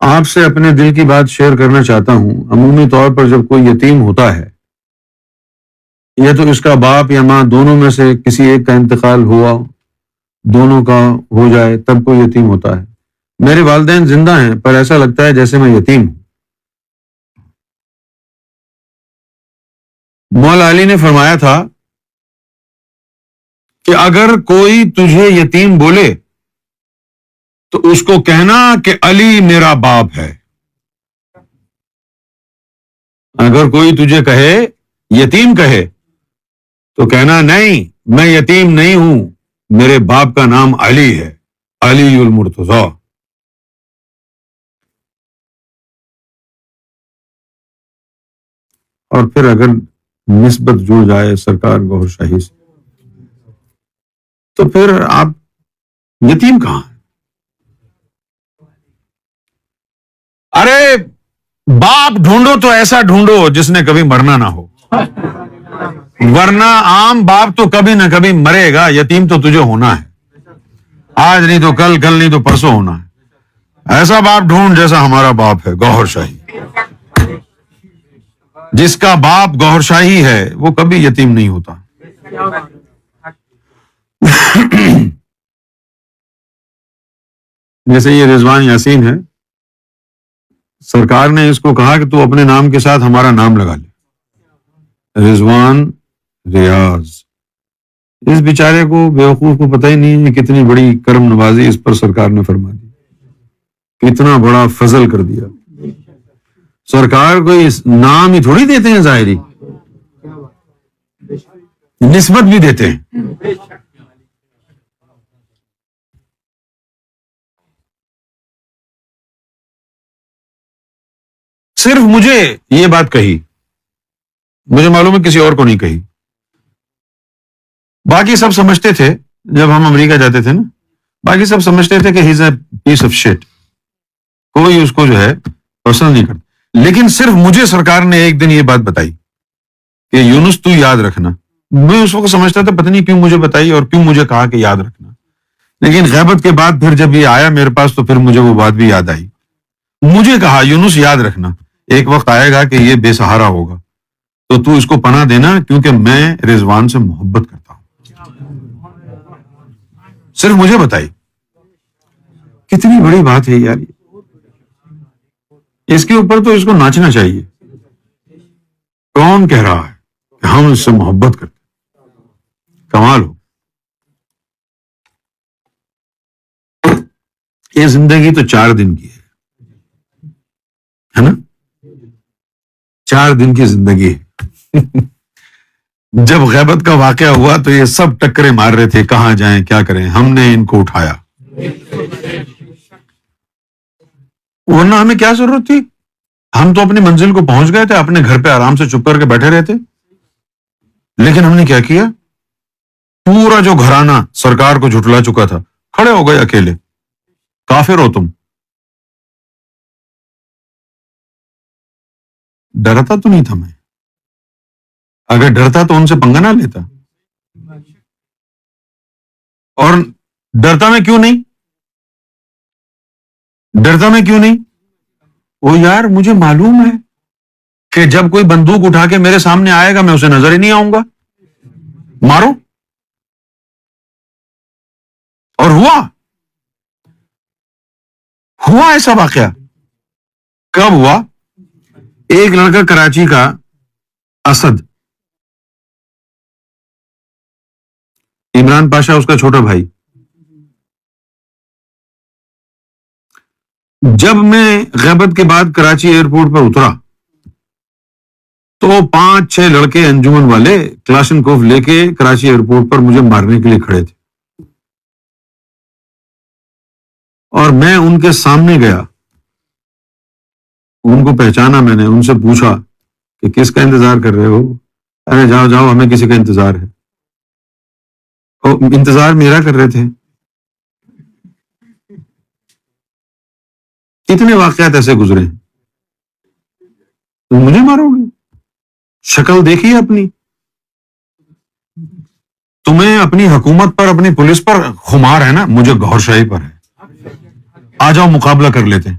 آپ سے اپنے دل کی بات شیئر کرنا چاہتا ہوں۔ عمومی طور پر جب کوئی یتیم ہوتا ہے یا تو اس کا باپ یا ماں دونوں میں سے کسی ایک کا انتقال ہوا، دونوں کا ہو جائے تب کوئی یتیم ہوتا ہے۔ میرے والدین زندہ ہیں پر ایسا لگتا ہے جیسے میں یتیم ہوں۔ مولا علی نے فرمایا تھا کہ اگر کوئی تجھے یتیم بولے تو اس کو کہنا کہ علی میرا باپ ہے۔ اگر کوئی تجھے کہے یتیم کہے تو کہنا نہیں، میں یتیم نہیں ہوں، میرے باپ کا نام علی ہے، علی المرتضیٰ۔ اور پھر اگر نسبت جڑ جائے سرکار گوھر شاہی سے تو پھر آپ یتیم کہاں ہیں؟ ارے باپ ڈھونڈو تو ایسا ڈھونڈو جس نے کبھی مرنا نہ ہو، ورنہ عام باپ تو کبھی نہ کبھی مرے گا۔ یتیم تو تجھے ہونا ہے، آج نہیں تو کل، کل نہیں تو پرسوں ہونا ہے۔ ایسا باپ ڈھونڈ جیسا ہمارا باپ ہے گوھر شاہی۔ جس کا باپ گوھر شاہی ہے وہ کبھی یتیم نہیں ہوتا۔ جیسے یہ رضوان یاسین ہے، سرکار نے اس کو کہا کہ تو اپنے نام کے ساتھ ہمارا نام لگا لے، رضوان ریاض۔ اس بیچارے کو بیوقوف کو پتہ ہی نہیں ہے کتنی بڑی کرم نوازی اس پر سرکار نے فرما دی، کتنا بڑا فضل کر دیا۔ سرکار کو اس نام ہی تھوڑی دیتے ہیں ظاہری، نسبت بھی دیتے ہیں۔ صرف مجھے یہ بات کہی، مجھے معلوم ہے کسی اور کو نہیں کہی۔ باقی سب سمجھتے تھے، جب ہم امریکہ جاتے تھے نا، باقی سب سمجھتے تھے کہ ہی از اے پیس آف شٹ، کوئی اس کو جو ہے پسند نہیں کرتا۔ لیکن صرف مجھے سرکار نے ایک دن یہ بات بتائی کہ یونس تو یاد رکھنا۔ میں اس وقت سمجھتا تھا پتہ نہیں کیوں مجھے بتائی اور کیوں مجھے کہا کہ یاد رکھنا، لیکن غیبت کے بعد پھر جب یہ آیا میرے پاس تو پھر مجھے وہ بات بھی یاد آئی۔ مجھے کہا یونس یاد رکھنا، ایک وقت آئے گا کہ یہ بے سہارا ہوگا تو اس کو پناہ دینا، کیونکہ میں رضوان سے محبت کرتا ہوں۔ صرف مجھے بتائی، کتنی بڑی بات ہے یار۔ اس کے اوپر تو اس کو ناچنا چاہیے۔ کون کہہ رہا ہے کہ ہم اس سے محبت کرتے؟ کمال ہو۔ یہ زندگی تو 4 دن کی ہے نا، 4 دن کی زندگی ہے۔ جب غیبت کا واقعہ ہوا تو یہ سب ٹکرے مار رہے تھے، کہاں جائیں کیا کریں، ہم نے ان کو اٹھایا، ورنہ ہمیں کیا ضرورت تھی؟ ہم تو اپنی منزل کو پہنچ گئے تھے، اپنے گھر پہ آرام سے چپ کر کے بیٹھے رہتے۔ لیکن ہم نے کیا کیا؟ پورا جو گھرانہ سرکار کو جھٹلا چکا تھا کھڑے ہو گئے اکیلے۔ کافر ہو تم؟ ڈرتا تو نہیں تھا میں، اگر ڈرتا تو ان سے پنگا نہ لیتا۔ اور ڈرتا میں کیوں نہیں؟ ڈرتا میں کیوں نہیں؟ وہ یار مجھے معلوم ہے کہ جب کوئی بندوق اٹھا کے میرے سامنے آئے گا میں اسے نظر ہی نہیں آؤں گا، مارو۔ اور ہوا ایسا واقعہ۔ کب ہوا؟ ایک لڑکا کراچی کا، اسد، عمران پاشا اس کا چھوٹا بھائی، جب میں غیبت کے بعد کراچی ایئرپورٹ پر اترا تو 5-6 لڑکے انجمن والے کلاشنکوف لے کے کراچی ایئرپورٹ پر مجھے مارنے کے لیے کھڑے تھے، اور میں ان کے سامنے گیا، ان کو پہچانا میں نے، ان سے پوچھا کہ کس کا انتظار کر رہے ہو؟ ارے جاؤ جاؤ، ہمیں کسی کا انتظار ہے۔ اور انتظار میرا کر رہے تھے۔ کتنے واقعات ایسے گزرے ہیں۔ تم مجھے مارو گے؟ شکل دیکھیے اپنی، تمہیں اپنی حکومت پر، اپنی پولیس پر خمار ہے نا، مجھے گوھر شاہی پر ہے۔ آ جاؤ مقابلہ کر لیتے ہیں۔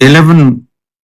11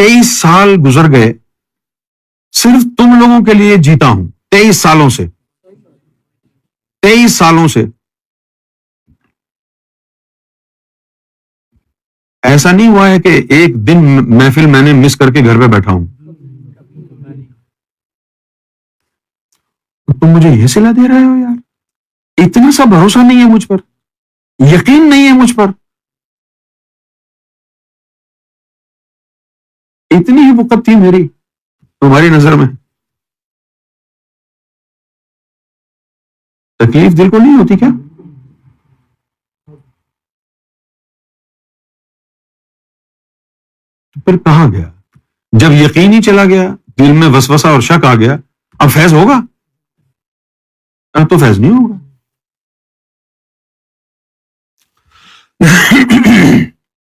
23 سال گزر گئے, صرف تم لوگوں کے لیے جیتا ہوں 23 سالوں سے, 23 سالوں سے. ایسا نہیں ہوا ہے کہ ایک دن محفل میں نے مس کر کے گھر پہ بیٹھا ہوں. تم مجھے یہ صلہ دے رہے ہو یار, اتنا سا بھروسہ نہیں ہے مجھ پر, یقین نہیں ہے مجھ پر, اتنی ہی وقت تھی میری تمہاری نظر میں. تکلیف دل کو نہیں ہوتی کیا؟ پھر کہاں گیا؟ جب یقین ہی چلا گیا, دل میں وسوسہ اور شک آ گیا, اب فیض ہوگا؟ اب تو فیض نہیں ہوگا.